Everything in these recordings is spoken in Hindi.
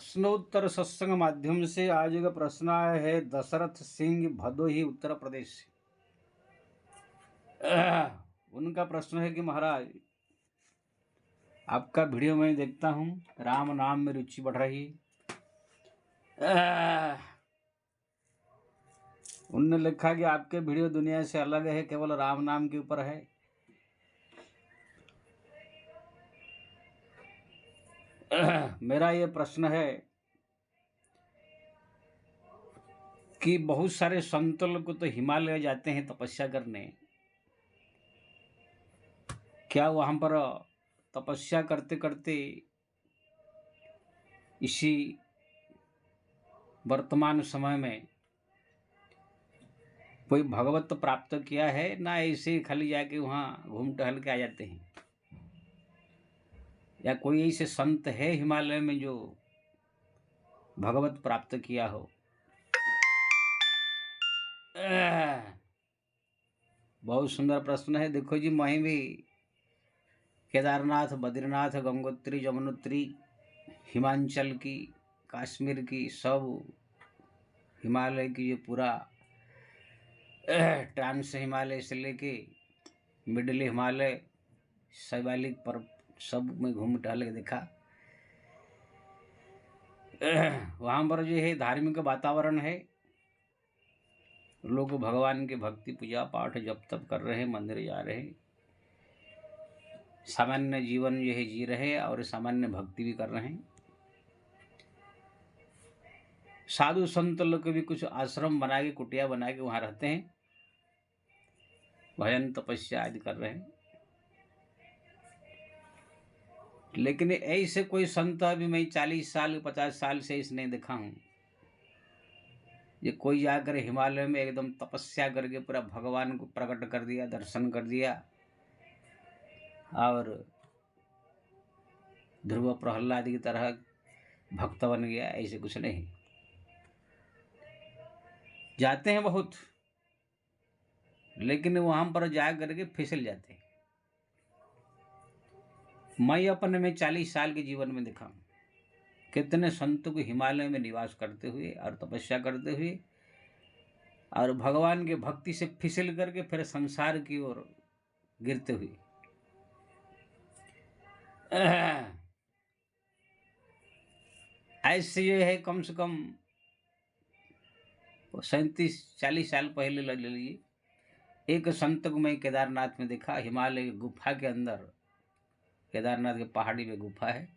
प्रश्नोत्तर सत्संग माध्यम से आज का प्रश्न आया है दशरथ सिंह भदोही उत्तर प्रदेश से। उनका प्रश्न है कि महाराज, आपका वीडियो मैं देखता हूँ, राम नाम में रुचि बढ़ रही। उनने लिखा कि आपके वीडियो दुनिया से अलग है, केवल राम नाम के ऊपर है। मेरा ये प्रश्न है कि बहुत सारे संत लोग तो हिमालय जाते हैं तपस्या करने, क्या वहाँ पर तपस्या करते करते इसी वर्तमान समय में कोई भगवत प्राप्त किया है, ना ऐसे खाली जाके वहाँ घूम टहल के आ जाते हैं? या कोई ऐसे संत है हिमालय में जो भगवत प्राप्त किया हो? बहुत सुंदर प्रश्न है। देखो जी, मैं भी केदारनाथ, बद्रीनाथ, गंगोत्री, यमुनोत्री, हिमाचल की, कश्मीर की, सब हिमालय की, ये पूरा ट्रांस हिमालय से लेके मिडिल हिमालय, शिवालिक पर्वत, सब में घूम टहल के देखा। वहाँ पर जो है धार्मिक वातावरण है, लोग भगवान की भक्ति, पूजा पाठ, जप तप कर रहे हैं, मंदिर जा रहे हैं, सामान्य जीवन जो है जी रहे हैं और सामान्य भक्ति भी कर रहे हैं। साधु संत लोग भी कुछ आश्रम बना के, कुटिया बना के वहाँ रहते हैं, भजन तपस्या आदि कर रहे हैं। लेकिन ऐसे कोई संत अभी मैं 40 साल 50 साल से इस नहीं देखा हूँ। ये कोई जाकर हिमालय में एकदम तपस्या करके पूरा भगवान को प्रकट कर दिया, दर्शन कर दिया और ध्रुव प्रहलाद की तरह भक्त बन गया, ऐसे कुछ नहीं। जाते हैं बहुत, लेकिन वहां पर जा करके फिसल जाते हैं। मैं अपने में 40 साल के जीवन में देखा हूँ कितने संतों को हिमालय में निवास करते हुए और तपस्या करते हुए और भगवान के भक्ति से फिसल करके फिर संसार की ओर गिरते हुए। ऐसे ये है कम से कम 37-40 साल पहले ले लीजिए, एक संत को मैं केदारनाथ में देखा, हिमालय की गुफा के अंदर, केदारनाथ के पहाड़ी में गुफा है,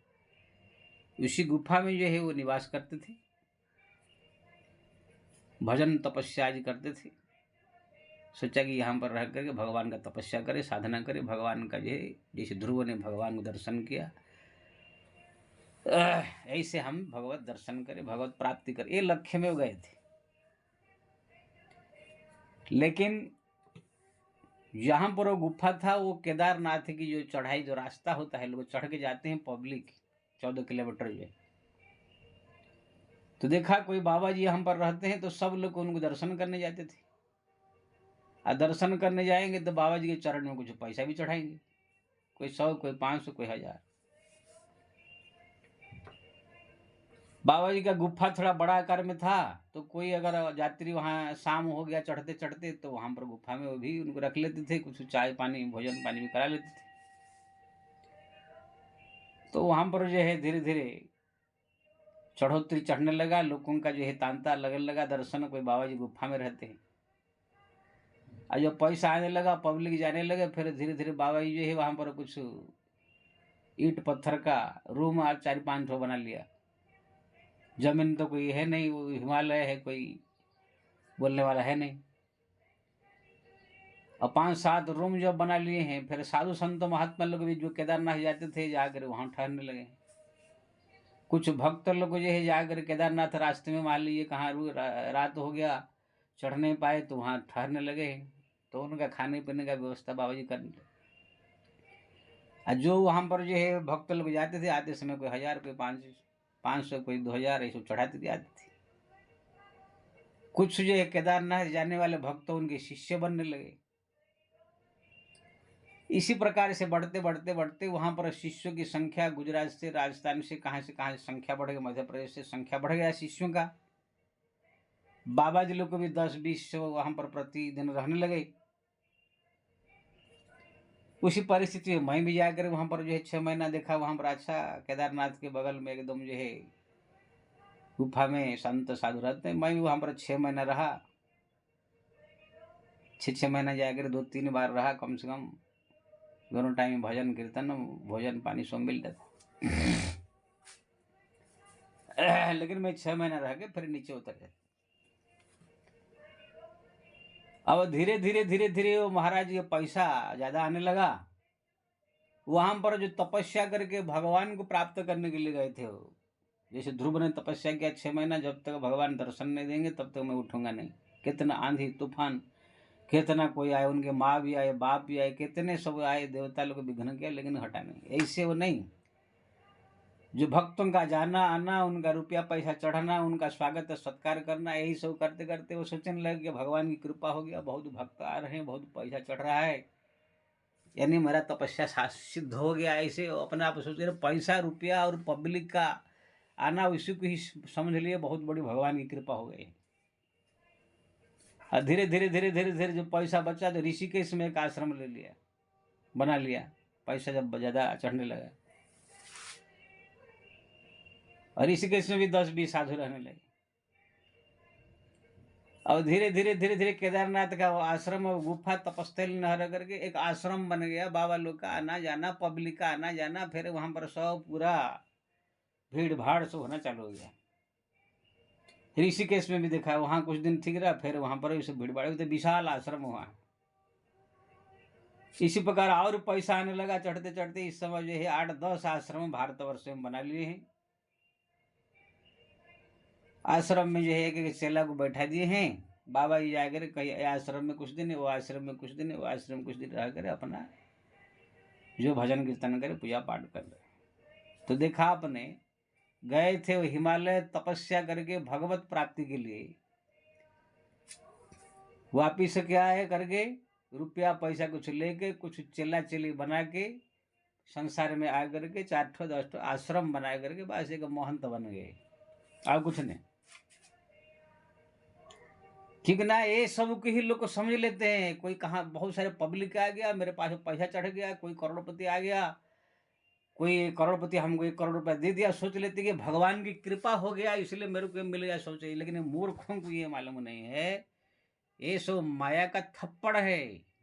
उसी गुफा में जो है वो निवास करते थे, भजन तपस्या आदि करते थे। सोचा कि यहाँ पर रह करके भगवान का तपस्या करे, साधना करे, भगवान का जो है, जैसे ध्रुव ने भगवान को दर्शन किया, ऐसे हम भगवत दर्शन करें, भगवत प्राप्ति करें, ये लक्ष्य में गए थे। लेकिन यहाँ पर वो गुफा था, वो केदारनाथ की जो चढ़ाई, जो रास्ता होता है, लोग चढ़ के जाते हैं, पब्लिक 14 किलोमीटर जो, तो देखा कोई बाबा जी यहाँ पर रहते हैं, तो सब लोग उनको दर्शन करने जाते थे। और दर्शन करने जाएंगे तो बाबा जी के चरण में कुछ पैसा भी चढ़ाएंगे, कोई 100, कोई 500, कोई 1000। बाबा जी का गुफा थोड़ा बड़ा आकार में था, तो कोई अगर यात्री वहाँ शाम हो गया चढ़ते चढ़ते, तो वहाँ पर गुफा में वो भी उनको रख लेते थे, कुछ चाय पानी, भोजन पानी भी करा लेते थे। तो वहाँ पर जो है धीरे धीरे चढ़ोतरी चढ़ने लगा, लोगों का जो है तांता लगने लगा, दर्शन, कोई बाबा जी गुफा में रहते हैं। और जब पैसा आने लगा, पब्लिक जाने लगे, फिर धीरे धीरे बाबा जी जो है वहाँ पर कुछ ईंट पत्थर का रूम 4-5 ठो बना लिया। जमीन तो कोई है नहीं, वो हिमालय है, कोई बोलने वाला है नहीं। और 5-7 रूम जब बना लिए हैं, फिर साधु संत महात्मा लोग भी जो केदारनाथ जाते थे जाकर वहाँ ठहरने लगे। कुछ भक्त लोग जो है जाकर केदारनाथ रास्ते में, मान लीजिए कहाँ रात हो गया, चढ़ नहीं पाए, तो वहाँ ठहरने लगे, तो उनका खाने पीने का व्यवस्था बाबा जी करने लगे। और जो वहाँ पर जो है भक्त लोग जाते थे, आते समय कोई 1000, कोई 500, कोई 2000 ऐसे चढ़ाते थे, आते थे। कुछ जो है केदारनाथ जाने वाले भक्त उनके शिष्य बनने लगे। इसी प्रकार से बढ़ते बढ़ते बढ़ते वहाँ पर शिष्यों की संख्या गुजरात से राजस्थान से कहाँ संख्या बढ़ गई, मध्य प्रदेश से संख्या बढ़ गया शिष्यों का। बाबा जी लोग को भी 10-20 वहाँ पर प्रतिदिन रहने लगे। उसी परिस्थिति में मैं भी जाकर वहाँ पर जो है 6 महीना देखा। वहाँ पर अच्छा केदारनाथ के बगल में एकदम जो है गुफा में संत साधु रहते हैं। मैं भी वहाँ पर 6 महीना रहा। 6 महीना जाकर 2-3 बार रहा कम से कम। दोनों टाइम भजन कीर्तन भोजन पानी सब मिल जाता। लेकिन मैं 6 महीना रह के फिर नीचे उतर जाता। अब धीरे धीरे वो महाराज ये पैसा ज्यादा आने लगा। वहां पर जो तपस्या करके भगवान को प्राप्त करने के लिए गए थे, वो जैसे ध्रुव ने तपस्या किया 6 महीना, जब तक भगवान दर्शन नहीं देंगे तब तक मैं उठूंगा नहीं। कितना आंधी तूफान, कितना कोई आए, उनके माँ भी आए, बाप भी आए, कितने सब आए, देवता लोग विघ्न किया, लेकिन हटा नहीं। ऐसे वो नहीं। जो भक्तों का जाना आना, उनका रुपया पैसा चढ़ाना, उनका स्वागत सत्कार करना, यही सब करते करते वो सोचने लगे कि भगवान की कृपा हो गया, बहुत भक्त आ रहे हैं, बहुत पैसा चढ़ रहा है, यानी मेरा तपस्या सिद्ध हो गया। ऐसे अपने आप सोच रहे। पैसा रुपया और पब्लिक का आना उसी को ही समझ लिए बहुत बड़ी भगवान की कृपा हो गई। और धीरे धीरे जो पैसा बचा तो ऋषिकेश में एक आश्रम ले लिया, बना लिया। पैसा जब ज़्यादा चढ़ने लगा और ऋषिकेश में भी 10-20 साधु रहने लगे। और धीरे धीरे केदारनाथ का वो आश्रम और गुफा तपस्थल नहर करके एक आश्रम बन गया। बाबा लोग का आना जाना, पब्लिक का आना जाना, फिर वहां पर सब पूरा भीड़ भाड़ सब होना चालू हो गया। ऋषिकेश में भी देखा, वहां कुछ दिन ठीक रहा, फिर वहां पर सब भीड़ भाड़, तो विशाल आश्रम हुआ। इसी प्रकार और पैसा आने लगा चढ़ते चढ़ते। इस समय जो है 8-10 आश्रम भारतवर्ष में बना लिए हैं। आश्रम में जो है एक चेला को बैठा दिए हैं। बाबा जी जाकर कहीं आश्रम में कुछ दिन, वो आश्रम में कुछ दिन, वो आश्रम में कुछ दिन रह कर अपना जो भजन कीर्तन करे, पूजा पाठ कर रहे। तो देखा आपने, गए थे वो हिमालय तपस्या करके भगवत प्राप्ति के लिए, वापिस क्या है करके रुपया पैसा कुछ लेके, कुछ चेला चेली बना के संसार में आ करके 4-10 आश्रम बना करके बस एक महंत बन गए, और कुछ नहीं। ठीक ना। ये सब के ही लोग को समझ लेते हैं। कोई कहाँ बहुत सारे पब्लिक आ गया, मेरे पास पैसा चढ़ गया, कोई करोड़पति आ गया, कोई करोड़पति हमको 1 करोड़ रुपया दे दिया, सोच लेते कि भगवान की कृपा हो गया इसलिए मेरे को मिल गया, सोचे। लेकिन मूर्खों को ये मालूम नहीं है, ये सब माया का थप्पड़ है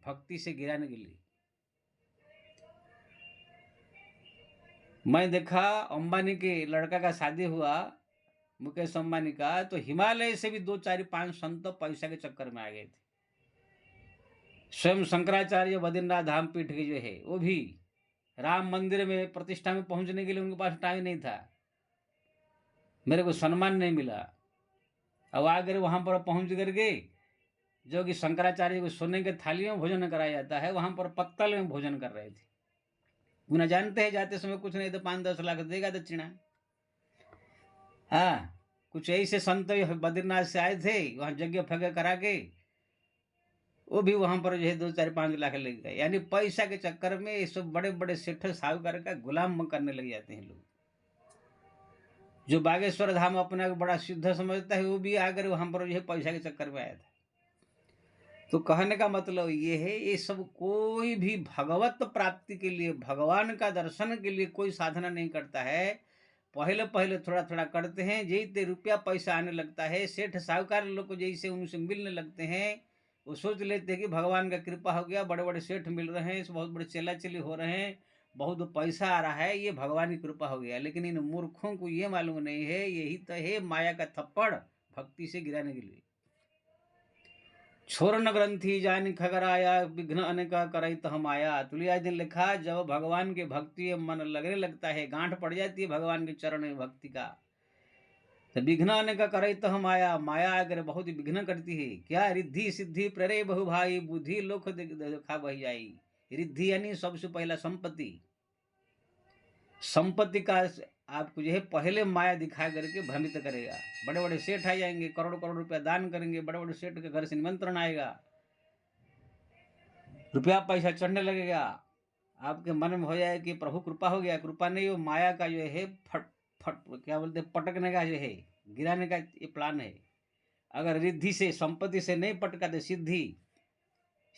भक्ति से गिराने के लिए। मैं देखा अंबानी के लड़का का शादी हुआ, मुकेश अंबानी का, तो हिमालय से भी 2-4-5 संत पैसा के चक्कर में आ गए थे। स्वयं शंकराचार्य बद्रीनाथ धाम पीठ के जो है, वो भी राम मंदिर में प्रतिष्ठा में पहुंचने के लिए उनके पास टाइम नहीं था, मेरे को सम्मान नहीं मिला। अब आकर वहां पर पहुंच करके, जो कि शंकराचार्य को सोने के थाली में भोजन कराया जाता है, वहां पर पत्तल में भोजन कर रहे थे। उन्हें जानते हैं जाते समय कुछ नहीं तो 5-10 लाख देगा दक्षिणा। हाँ, कुछ ऐसे संत बद्रीनाथ से आए थे, वहां यज्ञ फज्ञ करा के वो भी वहां पर जो है 2-4-5 लाख लग गए। यानी पैसा के चक्कर में ये सब बड़े बड़े सेठ साहूकार का गुलाम करने लग जाते हैं लोग। जो बागेश्वर धाम अपना बड़ा सिद्ध समझता है, वो भी आकर वहां पर जो है पैसा के चक्कर में आया था। तो कहने का मतलब ये है, ये सब कोई भी भगवत प्राप्ति के लिए, भगवान का दर्शन के लिए कोई साधना नहीं करता है। पहले पहले थोड़ा थोड़ा करते हैं, जैसे रुपया पैसा आने लगता है, सेठ साहूकार लोग को जैसे उनसे मिलने लगते हैं, वो सोच लेते हैं कि भगवान का कृपा हो गया, बड़े बड़े सेठ मिल रहे हैं, बहुत बड़े चेला चेली हो रहे हैं, बहुत पैसा आ रहा है, ये भगवान की कृपा हो गया। लेकिन इन मूर्खों को ये मालूम नहीं है, यही तो है माया का थप्पड़ भक्ति से गिराने के लिए। छोरन ग्रंथि जान खगराया, विघ्न अनेका करई तो हम आया। तुलसीदास ने लिखा, जब भगवान के भक्ति में मन लगने लगता है, गांठ पड़ जाती है भगवान के चरण में भक्ति का, तो विघ्न अनेका करई तो हम आया। माया अगर बहुत विघ्न करती है, क्या रिद्धि सिद्धि प्रेरे बहु भाई, बुद्धि लोक देखा बह जाई। रिद्धि यानी सबसे पहला संपत्ति। संपत्ति का आपको जो है पहले माया दिखा करके भ्रमित करेगा। बड़े बड़े सेठ आ जाएंगे, करोड़ करोड़ रुपया दान करेंगे, बड़े बड़े सेठ के घर से निमंत्रण आएगा, रुपया पैसा चढ़ने लगेगा, आपके मन में हो जाए कि प्रभु कृपा हो गया, कृपा नहीं, वो माया का जो है फट फट क्या बोलते हैं, पटकने का जो है, गिराने का ये प्लान है। अगर रिद्धि से, संपत्ति से नहीं पटका तो सिद्धि,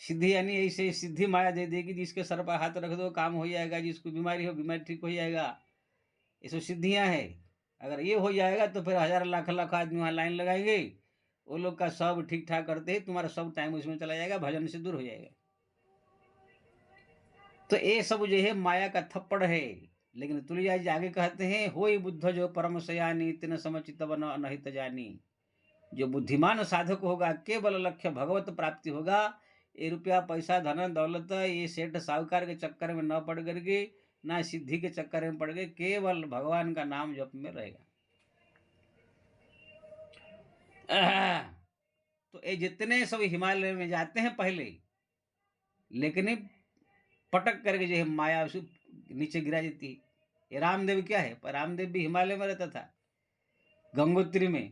सिद्धि यानी ऐसे सिद्धि माया दे देगी, जिसके सर पर हाथ रख दो काम हो जाएगा, जिसको बीमारी हो बीमारी ठीक हो जाएगा, ये सब सिद्धियां है। अगर ये हो जाएगा तो फिर हजार लाख लाख आदमी वहाँ लाइन लगाएंगे, वो लोग का सब ठीक ठाक करते ही तुम्हारा सब टाइम उसमें चला जाएगा, भजन से दूर हो जाएगा। तो ये सब जो है माया का थप्पड़ है। लेकिन तुलसीदास जी आगे कहते हैं, होई बुद्ध जो परम सयानी, तिन समचित बन अनहित जानी। जो बुद्धिमान साधक होगा, केवल लक्ष्य भगवत प्राप्ति होगा। ये रुपया पैसा धन दौलत ये सेठ साहूकार के चक्कर में न पड़ करके, ना सिद्धि के चक्कर में पड़ गए, केवल भगवान का नाम जप में रहेगा। तो ये जितने सब हिमालय में जाते हैं पहले, लेकिन ये पटक करके जो है माया उसे नीचे गिरा देती है। ये रामदेव क्या है, पर रामदेव भी हिमालय में रहता था, गंगोत्री में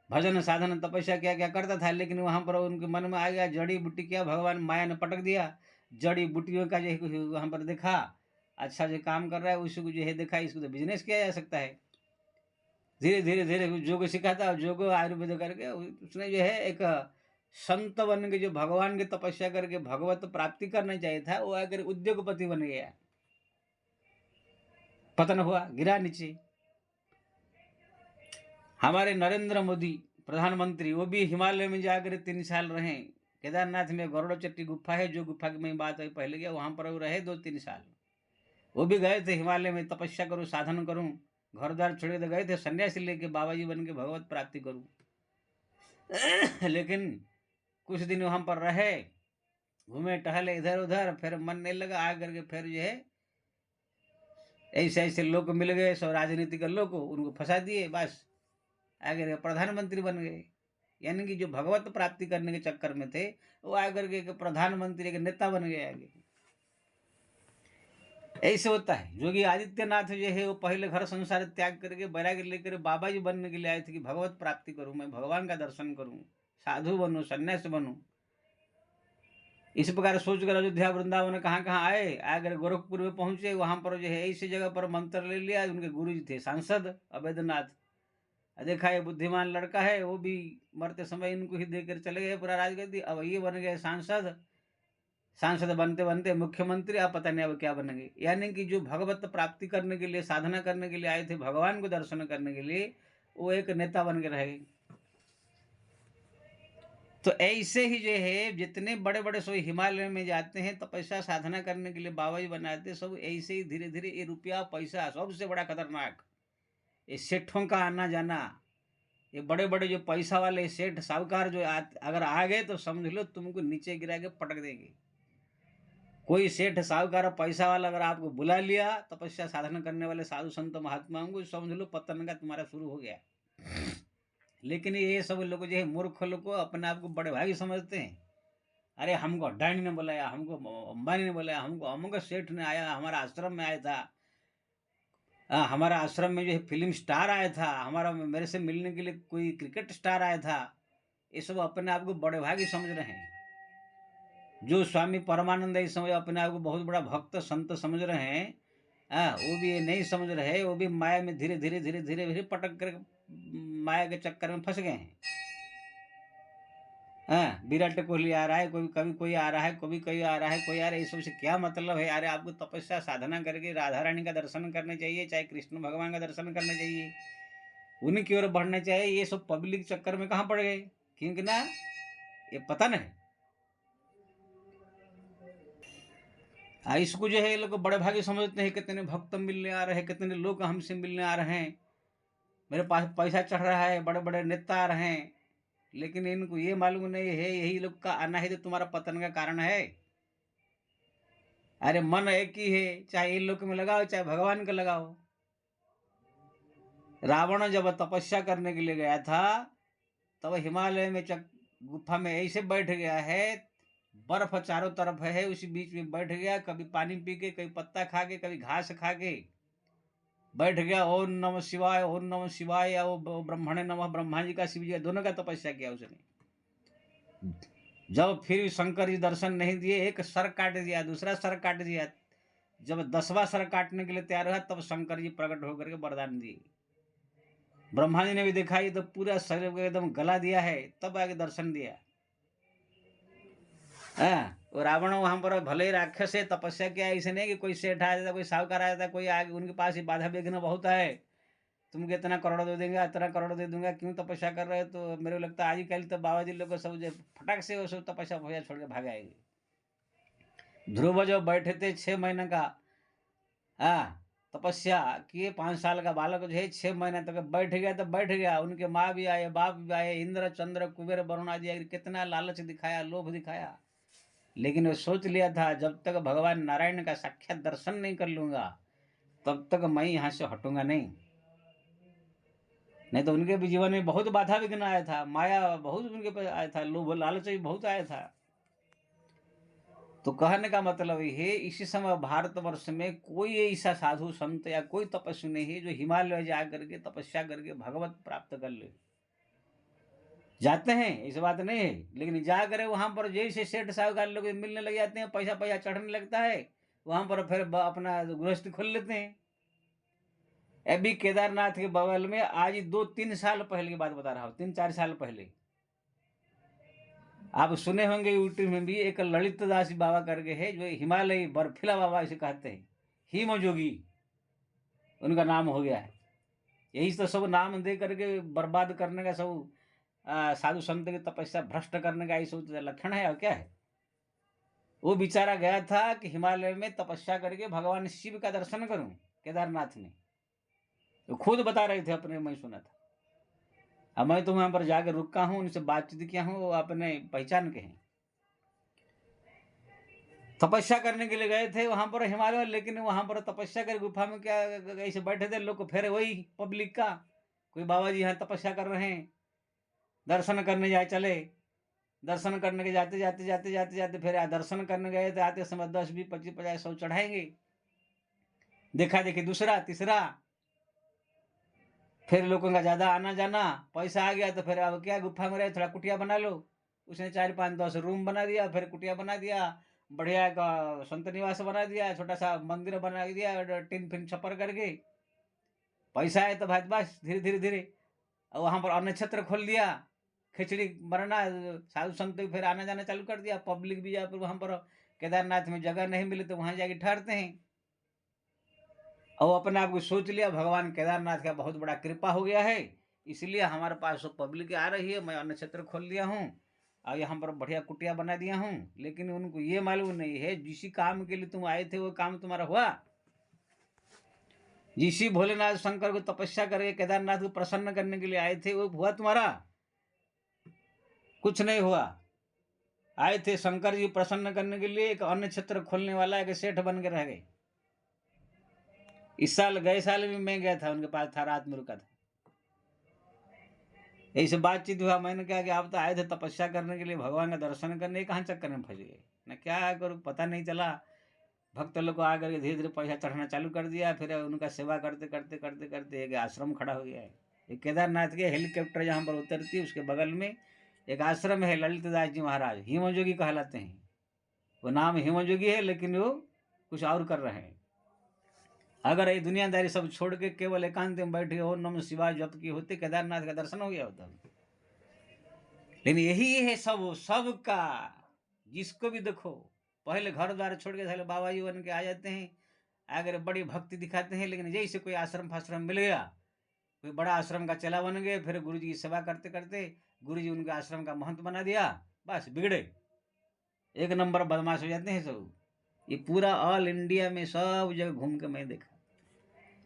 भजन साधन तपस्या क्या क्या करता था, लेकिन वहां पर उनके मन में आ गया जड़ी बूटी, क्या भगवान माया ने पटक दिया। जड़ी बूटियों का जो है वहां पर देखा, अच्छा जो काम कर रहा है उसको जो है देखा, इसको तो बिजनेस किया जा सकता है। धीरे धीरे धीरे जो को सिखाता, जो को आयुर्वेद करके उसने जो है एक संत बन के, जो भगवान की तपस्या करके भगवत प्राप्ति करना चाहिए था, वो अगर उद्योगपति बन गया, पतन हुआ, गिरा नीचे। हमारे नरेंद्र मोदी प्रधानमंत्री, वो भी हिमालय में जाकर 3 साल रहे। केदारनाथ में गरुड़ चट्टी गुफा है, जो गुफा की मैं बात है पहले गया, वहां पर वो रहे 2-3 साल। वो भी गए थे हिमालय में, तपस्या करूं, साधन करूं, घर द्वार छोड़े तो गए थे, सन्यासी लेके बाबा जी बन के भगवत प्राप्ति करूं। लेकिन कुछ दिन वहां पर रहे, घूमे टहले इधर उधर, फिर मन नहीं लगा, आ करके फिर जो है ऐसे ऐसे लोग मिल गए, सब राजनीतिक लोग, उनको फंसा दिए, बस आगे प्रधानमंत्री बन गए। यानी कि जो भगवत प्राप्ति करने के चक्कर में थे, वो आकर के प्रधानमंत्री के नेता बन गए आगे। ऐसे होता है। योगी आदित्यनाथ जो है वो पहले घर संसार त्याग करके बैराग्य लेकर बाबा जी बनने के लिए आए थे कि भगवत प्राप्ति करूं, मैं भगवान का दर्शन करूं, साधु बनूं, सन्यास बनूं। इस प्रकार सोचकर अयोध्या वृंदावन कहाँ कहाँ आए, आकर गोरखपुर में पहुंचे, वहां पर जो है ऐसी जगह पर मंत्र ले लिया। उनके गुरु जी थे सांसद अवैधनाथ। देखा ये बुद्धिमान लड़का है, वो भी मरते समय इनको ही देकर चले गए पूरा राजगद्दी। अब ये बन गए सांसद, सांसद बनते बनते मुख्यमंत्री, अब पता नहीं अब क्या बनेंगे। यानी कि जो भगवत प्राप्ति करने के लिए, साधना करने के लिए आए थे, भगवान को दर्शन करने के लिए, वो एक नेता बन के रह गए। तो ऐसे ही जो है जितने बड़े बड़े सो हिमालय में जाते हैं तपस्या साधना करने के लिए, बाबा जी बनाते, सब ऐसे ही धीरे धीरे ये रुपया पैसा सबसे बड़ा खतरनाक, ये सेठों का आना जाना, ये बड़े बड़े जो पैसा वाले सेठ साहूकार जो अगर आ गए तो समझ लो तुमको नीचे गिरा के पटक देंगे। कोई सेठ साहूकार पैसा वाला अगर आपको बुला लिया तपस्या साधना करने वाले साधु संत महात्माओं को, समझ लो पतन का तुम्हारा शुरू हो गया। लेकिन ये सब लोग जो है मूर्ख लोग को अपने आप को बड़े भागी समझते हैं। अरे हमको अडानी ने बुलाया, हमको अंबानी ने बुलाया, हमको अमुक सेठ ने आया, हमारा आश्रम में आया था, हमारा आश्रम में जो है फिल्म स्टार आया था, हमारा मेरे से मिलने के लिए कोई क्रिकेट स्टार आया था। ये सब अपने आप को बड़े भागी समझ रहे हैं। जो स्वामी परमानंद इस समय अपने आप को बहुत बड़ा भक्त संत समझ रहे हैं, वो भी ये नहीं समझ रहे, वो भी माया में धीरे धीरे धीरे धीरे धीरे पटक कर माया के चक्कर में फंस गए हैं। विराट कोहली आ रहा है, कोई कभी कोई आ रहा है, कभी कोई आ रहा है, कोई आ रहा है, इस सबसे क्या मतलब है? अरे आपको तपस्या साधना करके राधा रानी का दर्शन करने चाहिए, चाहे कृष्ण भगवान का दर्शन करना चाहिए, उन्हीं की ओर बढ़ना चाहिए। ये सब पब्लिक चक्कर में कहाँ पड़ गए? क्योंकि ना ये पतन है। इसको जो है ये लोग बड़े भागी समझते हैं, कितने भक्त मिलने आ रहे हैं, कितने लोग हमसे मिलने आ रहे हैं, मेरे पास पैसा चढ़ रहा है, बड़े बड़े नेता आ रहे हैं। लेकिन इनको ये मालूम नहीं है यही लोग का आना ही तो तुम्हारा पतन का कारण है। अरे मन एक ही है, चाहे इन लोग में लगाओ चाहे भगवान को लगाओ। रावण जब तपस्या करने के लिए गया था तब हिमालय में गुफा में ऐसे बैठ गया है, बर्फ चारों तरफ है, उसी बीच में बैठ गया, कभी पानी पी के, कभी पत्ता खा के, कभी घास खा के बैठ गया। ओम नमः शिवाय, ओम नमः शिवाय, या वो ब्रह्मणे नमः, ब्रह्मा जी का, शिव जी का, दोनों का तपस्या किया उसने। जब फिर शंकर जी दर्शन नहीं दिए, एक सर काट दिया, दूसरा सर काट दिया, जब 10वां सर काटने के लिए तैयार हुआ तब शंकर जी प्रकट होकर के वरदान दिए। ब्रह्मा जी ने भी देखा ये तो पूरा शरीर को एकदम गला दिया है, तब आगे दर्शन दिया। और रावण वहां पर भले ही राक्षस है, तपस्या किया, ऐसे नहीं कि कोई सेठ आया था, कोई साहूकार आया था, कोई आगे उनके पास ही बाधा विघ्न बहुत है, तुमको इतना करोड़ दे देंगे, इतना करोड़ दे दूंगा, क्यों तपस्या कर रहे हो? तो मेरे को लगता है आजकल तो बाबा जी लोग को सब फटाक से वो सब तपस्या फपस्या छोड़ के भाग आएगी। ध्रुव जो बैठे थे 6 महीने का तपस्या किए, 5 साल का बालक जो है 6 महीने तक बैठ गया तो बैठ गया। उनके माँ भी आए, बाप भी आए, इंद्र चंद्र कुबेर वरुण आदि कितना लालच दिखाया, लोभ दिखाया, लेकिन वो सोच लिया था जब तक भगवान नारायण का साक्षात दर्शन नहीं कर लूंगा तब तक मैं यहाँ से हटूंगा नहीं। नहीं तो उनके भी जीवन में बहुत बाधा विघ्न आया था, माया बहुत उनके पास आया था, लोभ लालच भी बहुत आया था। तो कहने का मतलब ये, इसी समय भारतवर्ष में कोई ऐसा साधु संत या कोई तपस्वी नहीं है जो हिमालय जा करके तपस्या करके भगवत प्राप्त कर ले। जाते हैं, इस बात नहीं है, लेकिन जा करे वहां पर जैसे सेठ साहूकार लोग मिलने लग जाते हैं, पैसा पैसा चढ़ने लगता है, वहां पर फिर अपना गृहस्थी खोल लेते हैं। अभी केदारनाथ के बगल में आज 2-3 साल पहले की बात बता रहा हूँ, 3-4 साल पहले आप सुने होंगे यूट्यूब में भी, एक ललित दास बाबा करके है जो हिमालय बर्फीला बाबा इसे कहते हैं, हिम जोगी उनका नाम हो गया है। यही तो सब नाम दे करके बर्बाद करने का सब साधु संत की तपस्या भ्रष्ट करने का यही सब लक्षण है और क्या है। वो बेचारा गया था कि हिमालय में तपस्या करके भगवान शिव का दर्शन करूं केदारनाथ में, तो खुद बता रहे थे अपने, मैं सुना था। अब मैं तो वहां पर जाकर रुका हूं, उनसे बातचीत किया हूं, वो अपने पहचान के हैं। तपस्या करने के लिए गए थे वहां पर हिमालय में, लेकिन वहां पर तपस्या कर गुफा में क्या ऐसे बैठे थे लोग, फिर वही पब्लिक का, कोई बाबा जी यहाँ तपस्या कर रहे हैं, दर्शन करने जाए चले, दर्शन करने के जाते जाते जाते जाते जाते फिर दर्शन करने गए तो आते समय 10, 20, 25, 50, 100 चढ़ाएंगे। देखा देखी दूसरा तीसरा, फिर लोगों का ज्यादा आना जाना, पैसा आ गया तो फिर अब क्या, गुफा में रहे थोड़ा कुटिया बना लो। उसने 4, 5, 10 रूम बना दिया, फिर कुटिया बना दिया, बढ़िया का संत निवास बना दिया, छोटा सा मंदिर बना दिया टिन फिन छपर करके। पैसा है तो भाई बस धीरे धीरे धीरे और वहां पर अन्न क्षेत्र खोल दिया, खिचड़ी बनना, साधु संत फिर आना जाना चालू कर दिया। पब्लिक भी फिर वहां पर केदारनाथ में जगह नहीं मिले तो वहां जाके ठहरते हैं। और अपने आप को सोच लिया भगवान केदारनाथ का बहुत बड़ा कृपा हो गया है, इसलिए हमारे पास तो पब्लिक आ रही है, मैं अन्न क्षेत्र खोल दिया हूँ और यहाँ पर बढ़िया कुटिया बना दिया हूँ। लेकिन उनको ये मालूम नहीं है जिस काम के लिए तुम आए थे वो काम तुम्हारा हुआ। जिसी भोलेनाथ शंकर को तपस्या करके केदारनाथ को प्रसन्न करने के लिए आए थे वो हुआ तुम्हारा? कुछ नहीं हुआ। आए थे शंकर जी प्रसन्न करने के लिए, एक अन्न क्षेत्र खोलने वाला एक सेठ बन के रह गए। इस साल गए साल भी मैं गया था उनके पास, था रात में रुका था, ऐसे बातचीत हुआ। मैंने कहा कि आप तो आए थे तपस्या करने के लिए, भगवान का दर्शन करने, कहाँ चक्कर में फंस गए ना, क्या करूँ पता नहीं चला। भक्त लोग को आकर के धीरे धीरे पैसा चढ़ना चालू कर दिया, फिर उनका सेवा करते करते करते करते एक आश्रम खड़ा हो गया है। एक केदारनाथ के हेलीकॉप्टर जहाँ पर उतरती है उसके बगल में एक आश्रम है, ललित दास जी महाराज हिमजोगी कहलाते हैं। वो नाम हिमजोगी है लेकिन वो कुछ और कर रहे हैं। अगर ये दुनियादारी सब छोड़ के केवल एकांत में बैठे हो, नम शिवाय जप की होते, केदारनाथ का दर्शन हो गया होता। लेकिन यही है सब का, जिसको भी देखो पहले घर द्वार छोड़ के पहले बाबा जी बन के आ जाते हैं, अगर बड़ी भक्ति दिखाते हैं, लेकिन जैसे कोई आश्रम फाश्रम मिल गया, कोई बड़ा आश्रम का चेला बन गए, फिर गुरु जी की सेवा करते करते गुरु जी उनके आश्रम का महंत बना दिया, बस बिगड़े, एक नंबर बदमाश हो जाते हैं सब। ये पूरा ऑल इंडिया में सब जगह घूम के मैं देखा,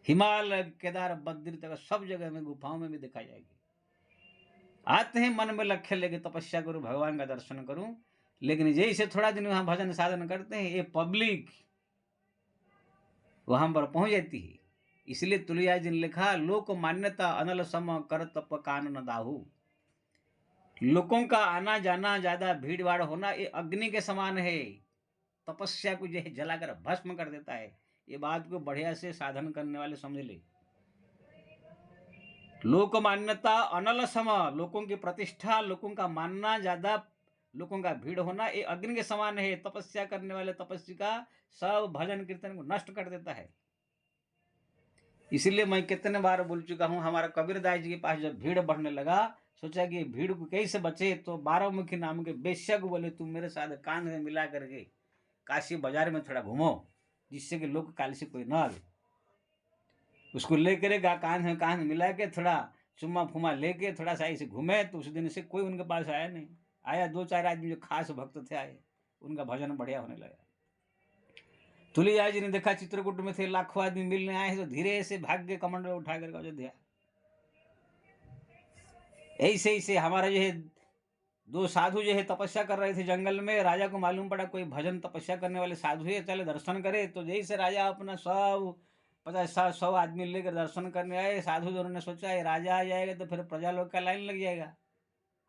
हिमालय केदार बद्री तक सब जगह में गुफाओं में भी देखा जाएगी। आते हैं मन में लक्ष्य लेके तपस्या करूं, भगवान का दर्शन करूं, लेकिन जैसे थोड़ा दिन वहां भजन साधन करते हैं ये पब्लिक वहां पर पहुंच जाती है। इसलिए तुलसिदास जी ने लिखा, लोक मान्यता अनल सम कर तप कानन दाहू। लोगों का आना जाना, ज्यादा भीड़ भाड़ होना ये अग्नि के समान है, तपस्या को जो है जलाकर भस्म कर देता है। ये बात को बढ़िया से साधन करने वाले समझ ले। लोक मान्यता अनल सम, लोगों की प्रतिष्ठा, लोगों का मानना ज्यादा लोगों का भीड़ होना ये अग्नि के समान है। तपस्या करने वाले तपस्वी का सब भजन कीर्तन को नष्ट कर देता है। इसलिए मैं कितने बार बोल चुका हूँ, हमारा कबीरदास जी के पास जब भीड़ बढ़ने लगा, सोचा कि भीड़ को कैसे बचे, तो 12मुखी नाम के बेश्या को बोले तुम मेरे साथ कान में मिला करके काशी बाजार में थोड़ा घूमो, जिससे कि लोग काल से कोई ना आवे। उसको लेकर कान में मिला के थोड़ा चुम्मा फुमा लेके थोड़ा सा ऐसे घूमे, तो उस दिन से कोई उनके पास आया नहीं। आया 2-4 आदमी जो खास भक्त थे आए, उनका भजन बढ़िया होने लगा। तुलसीदास जी ने देखा चित्रकूट में थे, लाखों आदमी मिलने आए हैं, तो धीरे से भाग के कमंडल उठा करके अयोध्या। ऐसे ऐसे हमारा जो है 2 साधु जो है तपस्या कर रहे थे जंगल में। राजा को मालूम पड़ा कोई भजन तपस्या करने वाले साधु है, चले दर्शन करे। तो जैसे राजा अपना सब 50-100 आदमी लेकर दर्शन करने आए, साधु दोनों ने सोचा ये राजा आ जाएगा तो फिर प्रजा लोग का लाइन लग जाएगा,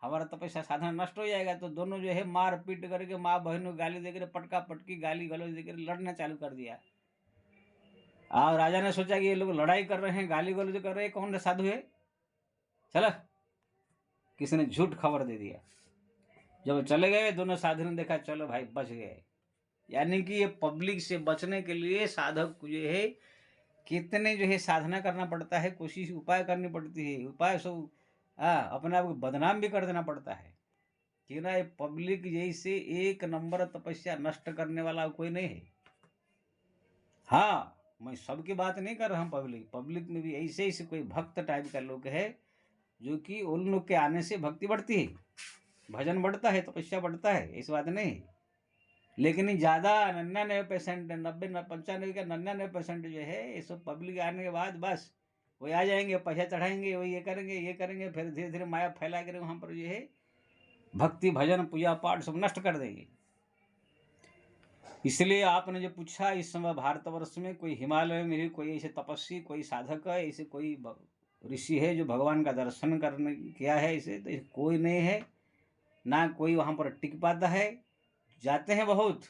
हमारा तपस्या साधना नष्ट हो जाएगा। तो दोनों जो है मार पीट करके, माँ बहनों को गाली देकर, पटका पटकी गाली गलौज देकर लड़ना चालू कर दिया। और राजा ने सोचा कि ये लोग लड़ाई कर रहे हैं, गाली गलौज कर रहे हैं, कौन साधु है, चला किसी ने झूठ खबर दे दिया। जब चले गए दोनों साधु ने देखा चलो भाई बच गए। यानी कि ये पब्लिक से बचने के लिए साधक को जो है कितने जो है साधना करना पड़ता है, कोशिश उपाय करनी पड़ती है। उपाय सब अपने आप को बदनाम भी कर देना पड़ता है कि ना, ये पब्लिक जैसे 1 नंबर तपस्या नष्ट करने वाला कोई नहीं है। हाँ, मैं सबकी बात नहीं कर रहा हूँ। पब्लिक में भी ऐसे ऐसे कोई भक्त टाइप का लोग है जो कि उन लोग के आने से भक्ति बढ़ती है, भजन बढ़ता है, तपस्या बढ़ता है, इस बात नहीं। लेकिन ज़्यादा 99%, 90-95 का 99% जो है ये सब पब्लिक आने के बाद बस वही आ जाएंगे, पैसा चढ़ाएंगे, वही ये करेंगे, फिर धीरे धीरे माया फैला कर वहाँ पर जो है भक्ति भजन पूजा पाठ सब नष्ट कर देंगे। इसलिए आपने जो पूछा, इस समय भारतवर्ष में कोई हिमालय में भी कोई ऐसे तपस्वी, कोई साधक है, ऐसे कोई ऋषि है जो भगवान का दर्शन करने किया है, ऐसे तो कोई नहीं है। ना कोई वहाँ पर टिक पाता है। जाते हैं बहुत,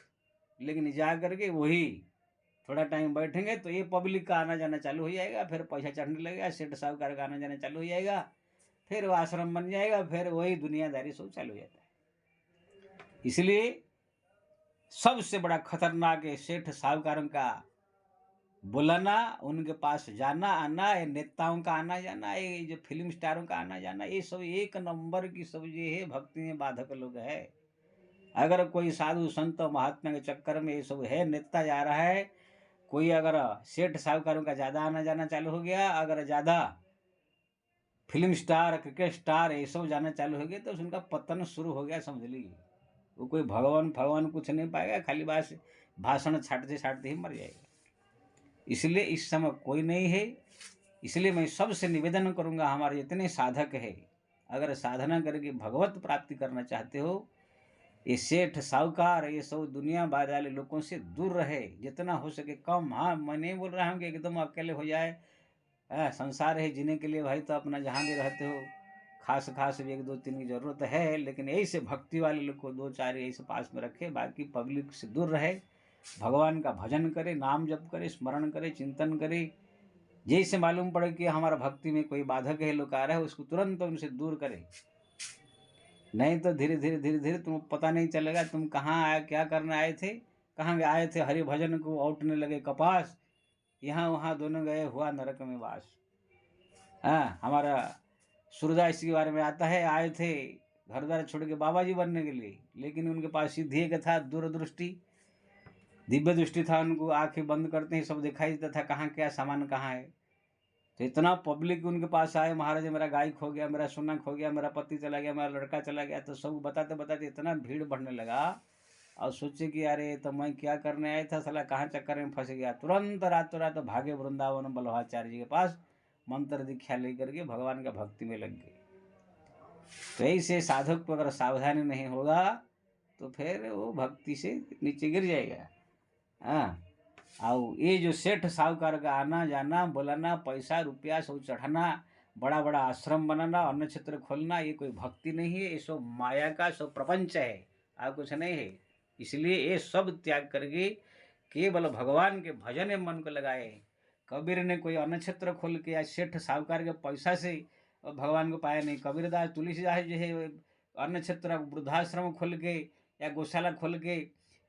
लेकिन जा करके वही थोड़ा टाइम बैठेंगे तो ये पब्लिक का आना जाना चालू हो जाएगा, फिर पैसा चढ़ने लगेगा, सेठ साहूकार का आना जाना चालू हो जाएगा, फिर वो आश्रम बन जाएगा, फिर वही दुनियादारी सब चालू हो जाता है। इसलिए सबसे बड़ा खतरनाक है सेठ साहूकारों का बुलाना, उनके पास जाना आना, ये नेताओं का आना जाना, ये जो फिल्म स्टारों का आना जाना, ये सब 1 नंबर की सब जो है भक्ति में बाधक लोग है। अगर कोई साधु संत महात्मा के चक्कर में ये सब है, नेता जा रहा है, कोई अगर सेठ साहूकारों का ज़्यादा आना जाना चालू हो गया, अगर ज़्यादा फिल्म स्टार क्रिकेट स्टार ये सब जाना चालू हो गया, तो उनका पतन शुरू हो गया, समझ लीजिए। वो कोई भगवान कुछ नहीं पाएगा, खाली बस भाषण छाटते छाटते ही मर जाएगा। इसलिए इस समय कोई नहीं है। इसलिए मैं सबसे निवेदन करूंगा, हमारे जितने साधक है, अगर साधना करके भगवत प्राप्ति करना चाहते हो, ये सेठ साहूकार ये सब दुनिया वाले लोगों से दूर रहे, जितना हो सके कम। हाँ, मैं नहीं बोल रहा हूँ कि एकदम अकेले हो जाए। संसार है जीने के लिए भाई, तो अपना जहाँ भी रहते हो खास खास 1-2-3 की जरूरत है, लेकिन ऐसे भक्ति वाले लोग को 2-4 ऐसे पास में रखे, बाकी पब्लिक से दूर रहे, भगवान का भजन करे, नाम जप करे, स्मरण करे, चिंतन करे। जैसे मालूम पड़े कि हमारा भक्ति में कोई बाधक है, लोग आ रहा है, उसको तुरंत उनसे दूर करे। नहीं तो धीरे धीरे तुम पता नहीं चलेगा तुम कहाँ आए, क्या करने आए थे, कहाँ आए थे। हरि भजन को औटने लगे कपास, यहाँ वहाँ दोनों गए, हुआ नरक में वास। हाँ, हमारा सूरदास के बारे में आता है, आए थे घर द्वार छोड़ के बाबा जी बनने के लिए, लेकिन उनके पास सिद्धि एक था, दूरदृष्टि, दिव्य दृष्टि था। उनको आंखें बंद करते ही सब दिखाई देता था, कहाँ क्या सामान कहाँ है। तो इतना पब्लिक उनके पास आए, महाराज मेरा गाय खो गया, मेरा सोना खो गया, मेरा पति चला गया, मेरा लड़का चला गया। तो सब बताते बताते इतना भीड़ बढ़ने लगा, और सोचे कि अरे तो मैं क्या करने आया था, साला कहाँ चक्कर में फंस गया। तुरंत रातों रात भागे वृंदावन बल्लभाचार्य जी के पास, मंत्र दीक्षा लेकर के भगवान का भक्ति में लग गए। तो ऐसे साधक को अगर सावधानी नहीं होगा तो फिर वो भक्ति से नीचे गिर जाएगा। हाँ, और ये जो सेठ साहूकार का आना जाना, बुलाना, पैसा रुपया सब चढ़ाना, बड़ा बड़ा आश्रम बनाना, अन्न क्षेत्र खोलना, ये कोई भक्ति नहीं है, ये सब माया का सब प्रपंच है, और कुछ नहीं है। इसलिए ये सब त्याग करके केवल भगवान के भजन में मन को लगाए। कबीर ने कोई अन्न क्षेत्र खोल के या सेठ साहूकार के पैसा से भगवान को पाया नहीं। कबीरदास तुलसीदास जो है अन्न क्षेत्र वृद्धाश्रम खोल के या गौशाला खोल के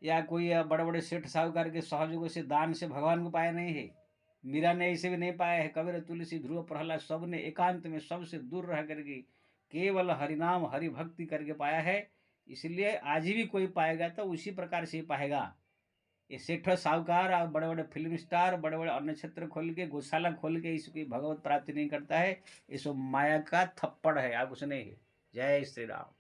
या कोई बड़े बड़े सेठ साहूकार के सहयोगों से दान से भगवान को पाया नहीं है। मीरा ने इसे भी नहीं पाया है। कबीर, तुलसी, ध्रुव, प्रहलाद सब ने एकांत में सबसे दूर रह करके केवल हरिनाम हरि भक्ति करके पाया है। इसलिए आज भी कोई पाएगा तो उसी प्रकार से ही पाएगा। ये सेठ साहूकार और बड़े बड़े फिल्म स्टार बड़े बड़े अन्न क्षेत्र खोल के गौशाला खोल के इसकी भगवत प्राप्ति नहीं करता है। ये सब माया का थप्पड़ है, आप कुछ नहीं है। जय श्री राम।